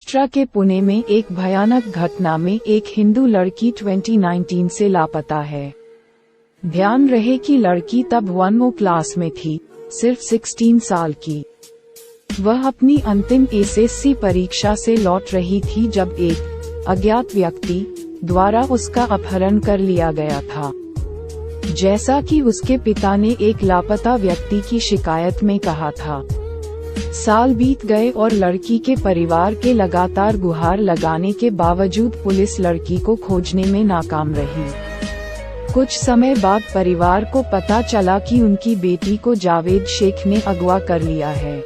महाराष्ट्र के पुणे में एक भयानक घटना में एक हिंदू लड़की 2019 से लापता है। ध्यान रहे कि लड़की तब 1 क्लास में थी, सिर्फ 16 साल की। वह अपनी अंतिम एसएससी परीक्षा से लौट रही थी जब एक अज्ञात व्यक्ति द्वारा उसका अपहरण कर लिया गया था। जैसा कि उसके पिता ने एक लापता व्यक्ति की शिकायत में कहा था। साल बीत गए और लड़की के परिवार के लगातार गुहार लगाने के बावजूद पुलिस लड़की को खोजने में नाकाम रही। कुछ समय बाद परिवार को पता चला कि उनकी बेटी को जावेद शेख ने अगवा कर लिया है।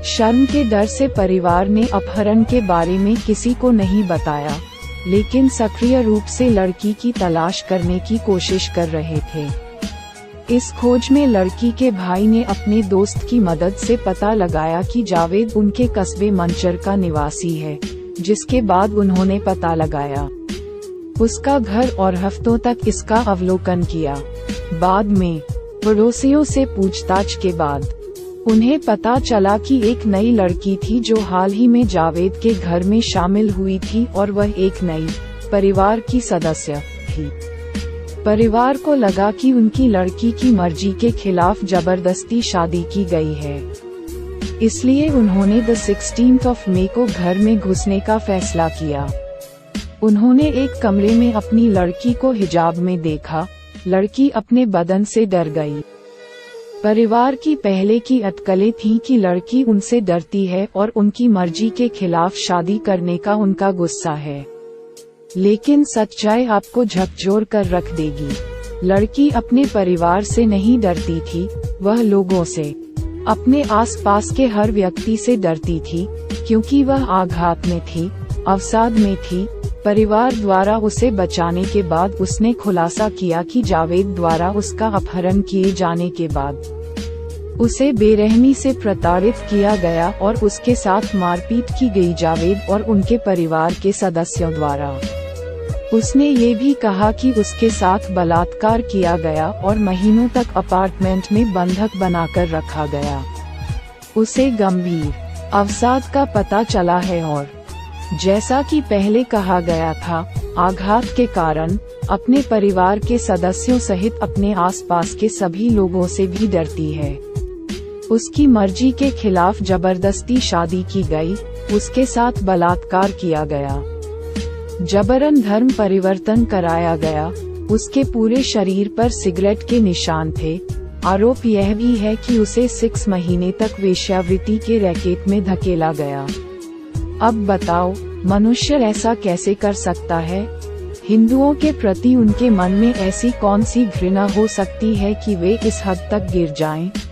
शर्म के डर से परिवार ने अपहरण के बारे में किसी को नहीं बताया, लेकिन सक्रिय रूप से लड़की की तलाश करने की कोशिश कर रहे थे। इस खोज में लड़की के भाई ने अपने दोस्त की मदद से पता लगाया कि जावेद उनके कस्बे मंचर का निवासी है, जिसके बाद उन्होंने पता लगाया उसका घर और हफ्तों तक इसका अवलोकन किया। बाद में पड़ोसियों से पूछताछ के बाद उन्हें पता चला कि एक नई लड़की थी जो हाल ही में जावेद के घर में शामिल हुई थी और वह एक नई परिवार की सदस्य थी। परिवार को लगा कि उनकी लड़की की मर्जी के खिलाफ जबरदस्ती शादी की गई है, इसलिए उन्होंने 16 मई को घर में घुसने का फैसला किया। उन्होंने एक कमरे में अपनी लड़की को हिजाब में देखा। लड़की अपने बदन से डर गई। परिवार की पहले की अटकलें थीं कि लड़की उनसे डरती है और उनकी मर्जी के खिलाफ शादी करने का उनका गुस्सा है, लेकिन सच्चाई आपको झकझोर कर रख देगी। लड़की अपने परिवार से नहीं डरती थी, वह लोगों से, अपने आसपास के हर व्यक्ति से डरती थी, क्योंकि वह आघात में थी, अवसाद में थी। परिवार द्वारा उसे बचाने के बाद उसने खुलासा किया कि जावेद द्वारा उसका अपहरण किए जाने के बाद उसे बेरहमी से प्रताड़ित किया गया और उसके साथ मारपीट की गई जावेद और उनके परिवार के सदस्यों द्वारा। उसने ये भी कहा कि उसके साथ बलात्कार किया गया और महीनों तक अपार्टमेंट में बंधक बनाकर रखा गया। उसे गंभीर अवसाद का पता चला है और जैसा कि पहले कहा गया था, आघात के कारण अपने परिवार के सदस्यों सहित अपने आसपास के सभी लोगों से भी डरती है। उसकी मर्जी के खिलाफ जबरदस्ती शादी की गई, उसके साथ बलात्कार किया गया, जबरन धर्म परिवर्तन कराया गया। उसके पूरे शरीर पर सिगरेट के निशान थे। आरोप यह भी है कि उसे 6 महीने तक वेश्यावृत्ति के रैकेट में धकेला गया। अब बताओ, मनुष्य ऐसा कैसे कर सकता है? हिंदुओं के प्रति उनके मन में ऐसी कौन सी घृणा हो सकती है कि वे इस हद तक गिर जाएं?